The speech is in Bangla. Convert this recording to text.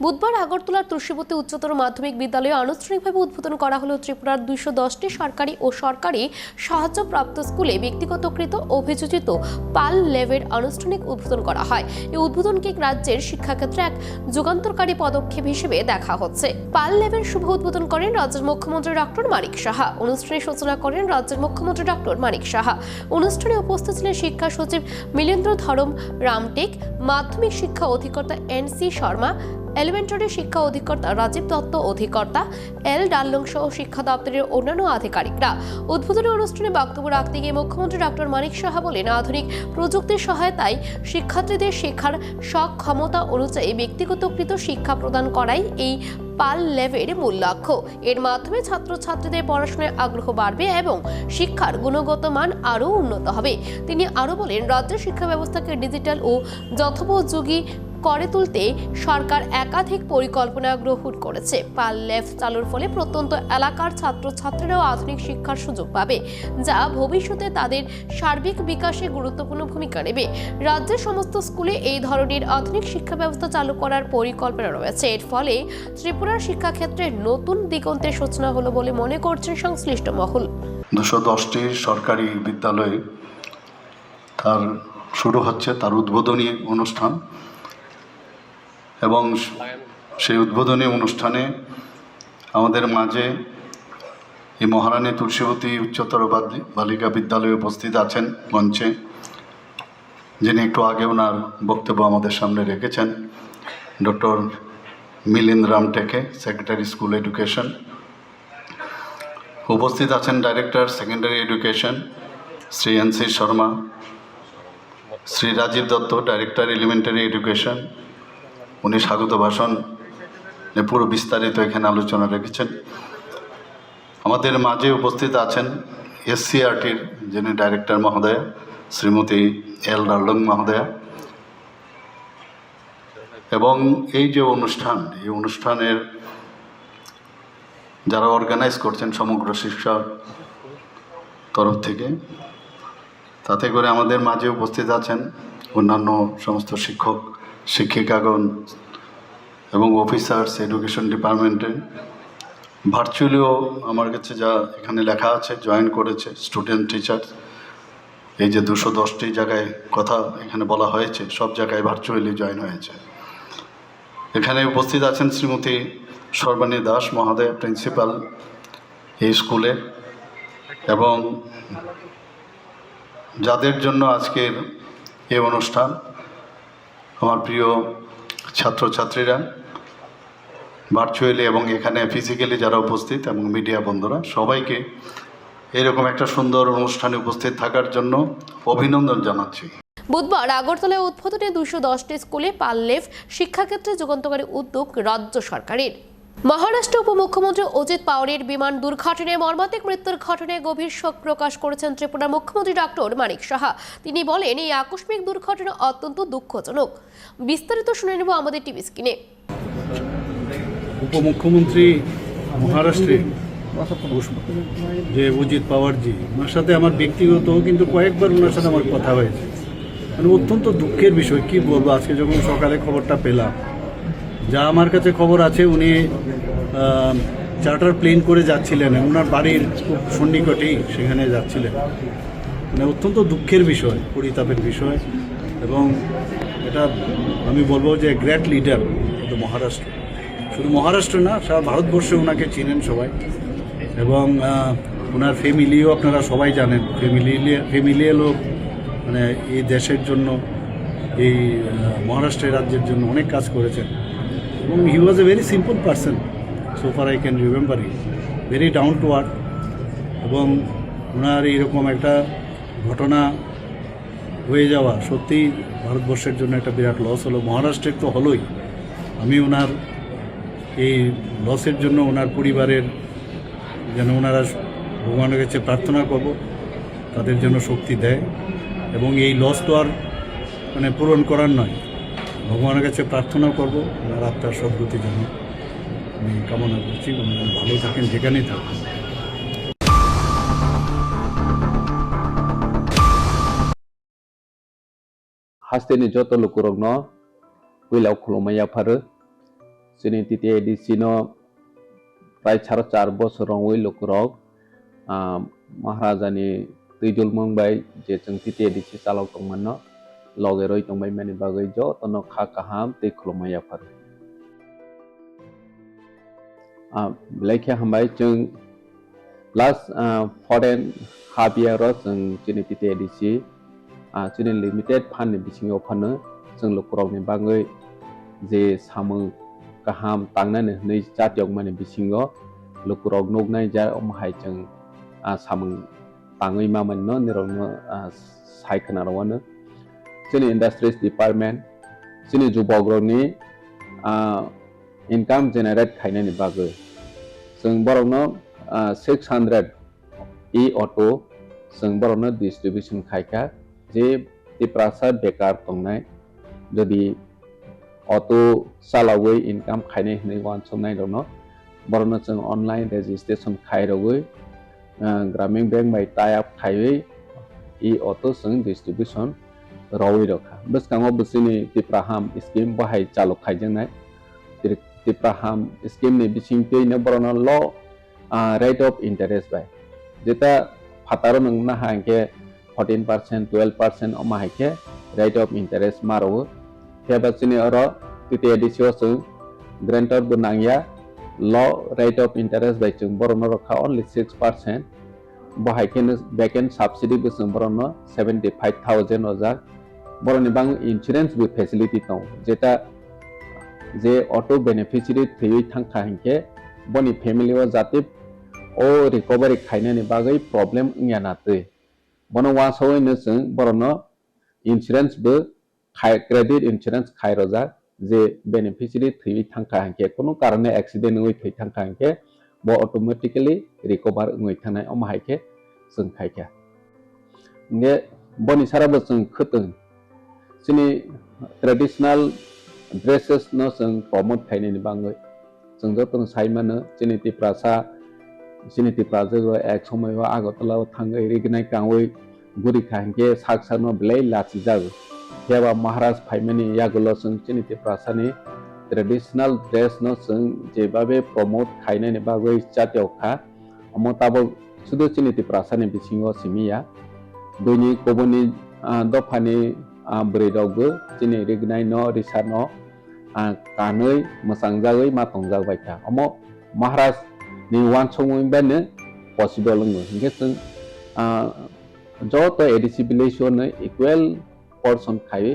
বুধবার আগরতলার তুলসীবতী উচ্চতর মাধ্যমিক বিদ্যালয়ে আনুষ্ঠানিকভাবে উদ্বোধন করা হলো ত্রিপুরার 210টি সরকারি ও সরকারি সাহায্যপ্রাপ্ত স্কুলে ব্যক্তিগতকৃত অভিযোজিত পাল ল্যাবের আনুষ্ঠানিক উদ্বোধন করা হয়। এই উদ্বোধনকে রাজ্যের শিক্ষাক্ষেত্রে এক যুগান্তকারী পদক্ষেপ হিসেবে দেখা হচ্ছে। পাল ল্যাবের শুভ উদ্বোধন করেন রাজ্যের মুখ্যমন্ত্রী ডক্টর মানিক সাহা। অনুষ্ঠানের সূচনা করেন রাজ্যের মুখ্যমন্ত্রী ডক্টর মানিক সাহা। অনুষ্ঠানে উপস্থিত ছিলেন শিক্ষা সচিব মিলেন্দ্র ধরম রামটেক, মাধ্যমিক শিক্ষা অধিকর্তা এন.সি. শর্মা, এলিমেন্টারি শিক্ষা অধিকর্তা রাজীব দত্ত অধিকর্তা এল ডাল্লং সহ শিক্ষা দপ্তরের অন্যান্য আধিকারিকরা। উদ্বোধনী অনুষ্ঠানে বক্তব্য রাখতে গিয়ে মুখ্যমন্ত্রী ডক্টর মানিক সাহা বলেন, আধুনিক প্রযুক্তির সহায়তায় শিক্ষার্থীদের শেখার সক্ষমতা অনুযায়ী ব্যক্তিগতকৃত শিক্ষা প্রদান করাই এই পাল ল্যাবের মূল লক্ষ্য। এর মাধ্যমে ছাত্রছাত্রীদের পড়াশোনায় আগ্রহ বাড়বে এবং শিক্ষার গুণগত মান আরও উন্নত হবে। তিনি আরও বলেন, রাজ্যের শিক্ষা ব্যবস্থাকে ডিজিটাল ও যথোপযোগী করে তুলতে সরকার একাধিক পরিকল্পনা গ্রহণ করেছে। পাল ল্যাব চালুর ফলে প্রত্যন্ত এলাকার ছাত্রছাত্রীরাও আধুনিক শিক্ষার সুযোগ পাবে, যা ভবিষ্যতে তাদের সার্বিক বিকাশে গুরুত্বপূর্ণ ভূমিকা নেবে। রাজ্যের সমস্ত স্কুলে এই ধরনের আধুনিক শিক্ষা ব্যবস্থা চালু করার পরিকল্পনা রয়েছে। এর ফলে ত্রিপুরার শিক্ষাক্ষেত্রে নতুন দিগন্তের সূচনা হলো বলে মনে করছেন সংশ্লিষ্ট মহল। 210টি সরকারি বিদ্যালয়ে তার শুরু হচ্ছে তার উদ্বোধনী অনুষ্ঠান, এবং সেই উদ্বোধনী অনুষ্ঠানে আমাদের মাঝে এই মহারানী তুলসীবতী উচ্চতর বালিকা বিদ্যালয়ে উপস্থিত আছেন মঞ্চে, যিনি একটু আগে ওনার বক্তব্য আমাদের সামনে রেখেছেন, doctor Milind Ramteke, secretary school education. উপস্থিত আছেন director secondary education Shri N C. Sharma, Shri Rajiv Dutta, director elementary education. উনি স্বাগত ভাষণ পুরো বিস্তারিত এখানে আলোচনা রেখেছেন। আমাদের মাঝে উপস্থিত আছেন এসসিআরটির যিনি ডাইরেক্টর মহোদয়া, শ্রীমতী এল ডাল্লং মহোদয়া। এবং এই যে অনুষ্ঠান, এই অনুষ্ঠানের যারা অর্গানাইজ করছেন সমগ্র শিক্ষার তরফ থেকে, তাতে করে আমাদের মাঝে উপস্থিত আছেন অন্যান্য সমস্ত শিক্ষক, শিক্ষিকাগণ এবং অফিসার্স এডুকেশন ডিপার্টমেন্টের। ভার্চুয়ালিও আমার কাছে যা এখানে লেখা আছে জয়েন করেছে স্টুডেন্ট টিচার। এই যে 210টি জায়গায় কথা এখানে বলা হয়েছে, সব জায়গায় ভার্চুয়ালি জয়েন হয়েছে। এখানে উপস্থিত আছেন শ্রীমতী সর্বাণী দাস মহোদয়, প্রিন্সিপাল এই স্কুলের, এবং যাদের জন্য আজকের এই অনুষ্ঠান, আমার প্রিয় ছাত্রছাত্রীরা ভার্চুয়ালি এবং এখানে ফিজিক্যালি যারা উপস্থিত এবং মিডিয়া বন্ধুরা, সবাইকে এরকম একটা সুন্দর অনুষ্ঠানে উপস্থিত থাকার জন্য অভিনন্দন জানাচ্ছি। বুধবার আগরতলায় উদ্বোধনে 210টি স্কুলে পাল ল্যাব শিক্ষাক্ষেত্রে যুগান্তকারী উদ্যোগ রাজ্য সরকারের। মহারাষ্ট্র উপমুখ্যমন্ত্রী অজিত পাওয়ারের বিমান দুর্ঘটনায় মর্মান্তিক মৃত্যুর ঘটনায় গভীর শোক প্রকাশ করেছেন ত্রিপুরার মুখ্যমন্ত্রী ডক্টর মানিক সাহা। তিনি বলেন, এই আকস্মিক দুর্ঘটনা অত্যন্ত দুঃখজনক। বিস্তারিত শুনে নেব আমাদের টিভি স্ক্রিনে। উপমুখ্যমন্ত্রী মহারাষ্ট্রে যে অজিত পাওয়ারজি, ওনার সাথে আমার ব্যক্তিগত কিন্তু কয়েকবার ওনার সাথে আমার কথা হয়েছে। মানে অত্যন্ত দুঃখের বিষয়, কি বলবো। আজকে যখন সকালে খবরটা পেলাম, যা আমার কাছে খবর আছে, উনি চার্টার প্লেন করে যাচ্ছিলেন, ওনার বাড়ির খুব সন্নিকটেই সেখানে যাচ্ছিলেন। মানে অত্যন্ত দুঃখের বিষয়, পরিতাপের বিষয়। এবং এটা আমি বলবো যে গ্রেট লিডার মহারাষ্ট্র, শুধু মহারাষ্ট্র না, সারা ভারতবর্ষে ওনাকে চিনেন সবাই। এবং ওনার ফ্যামিলিও আপনারা সবাই জানেন, ফ্যামিলিয়ে লোক মানে এই দেশের জন্য, এই মহারাষ্ট্রের রাজ্যের জন্য অনেক কাজ করেছেন। এবং he was a very simple person, so far I can remember he, very down to earth. এবং ওনার এইরকম একটা ঘটনা হয়ে যাওয়া সত্যিই ভারতবর্ষের জন্য একটা বিরাট লস হলো। মহারাষ্ট্রের তো হলোই। আমি ওনার এই লসের জন্য ওনার পরিবারের যেন ওনারা ভগবানের কাছে প্রার্থনা করব, তাদের জন্য শক্তি দেয়। এবং এই লস তো আর মানে পূরণ করার নয়, ভগবানের কাছে প্রার্থনা করব ওনার আত্মার সদ্গতির জন্য আমি কামনা করছি। ওনারা ভালো থাকেন যেখানেই থাকেন। Hasteni joto lukurogno wilau khulumaya pharu जोंनि TTADC नो प्राय 4.5 बोसोरावै लोकरक महाराजानि दैदुल मंबाय जे जों TTADC चालाव दंमोन लगे रय दंबाय माने बागै ज तनो खा काहाम दै खुलुमनाय आफार लेखे हामबाय जों लास्ट फरेन हाफ इयार जों जोंनि TTADC जोंनि लिमिटेड फान्ड बिथिङाव फानो जों लोकरावनि बागै जे सामु गाहाम तांनानै नै जातियाव माने बिथिङाव लोकराव नगनाय जा अमहाय जों सामु ताङै मामोन निरावनो सायखनारावनो जोंनि इंडस्ट्रीज डिपार्टमेंट जोंनि जुबग्रनि इनकाम जेनेरेट खायनायनि बागै जों बरावनो 600 ऑटो जों बरावनो डिस्ट्रीब्यूशन खायका जे तिप्रासा बेकार दंनाय जदि ऑटो सालावै इनकाम खायनाय होननाय वान समनाय दङ बरावनो जों ऑनलाइन रजिस्ट्रेशन खायरावै ग्रामीण बैंक बाय टाई अप खायै ऑटो जों डिस्ट्रीब्यूशन रावै रखा बसकाङाव बसनि तिप्राहाम स्कीम बाहाय चालु खायजोंनाय तिप्राहाम स्कीम नि बिथिंखैनो बरावनो ल रेट ऑफ इंटरेस्ट बाय जेता फातारो नंना हांके 14% 12% अमाहायके रेट ऑफ इंटरेस्ट मारो हेबासिनि अरो TTADC जों ग्रांटर बनांया ल रेट ऑफ इंटरेस्ट बाय जों बरावनो रखा ओनली 6% बाहायकेनो बैकएंड सब्सिडी बसं बरावनो 75,000 अजा बरावनि बां इंश्योरेंस बो फेसिलिटी दं जेता जे ऑटो बेनिफिशियरी थैयै थांखा हंके बनि फैमिली व जाति ओ रिकवरी खायनायनि बागै प्रॉब्लम यानाते बनो वासोय न जों बरावनो इंश्योरेंस बो क्रेडिट इंश्योरेंस खायरोजा जे बेनिफिशियरी थैयै थांखा हंके कोनो कारणे एक्सीडेंट होय थै थांखा हंके बो ऑटोमेटिकली रिकवर होय थानाय अमाहायके जों खायका ने बनि साराबो जों खतों जोंनि ट्रेडिशनल ड्रेसेस न जों प्रमोट खायनायनि बागै जों जतन साइमानो जोंनि तिप्राजो एक समय आगरतलाव थाङै रिगनाय कावै गुरि खांके सागसानो ब्लै लाची जागो हेबा महाराज फाइमानि यागुलो जों जोंनि तिप्रासानि ट्रेडिशनल ड्रेस न जों जेबाबे प्रमोट खायनायनि बागै जातियाव खा अमताबो सुदु जोंनि तिप्रासानि बिथिङाव सिमिया दुनि कोबनि दफानि ब्रेडावबो जोंनि रिगनाय न रिसा न कानै मोसांजागै मातंजागबाय था अमो महाराज नि वान समयबानो पसिबल नो हिंगे जों जो तो एडिसि बिलेसनो इक्वल पर्सन खायो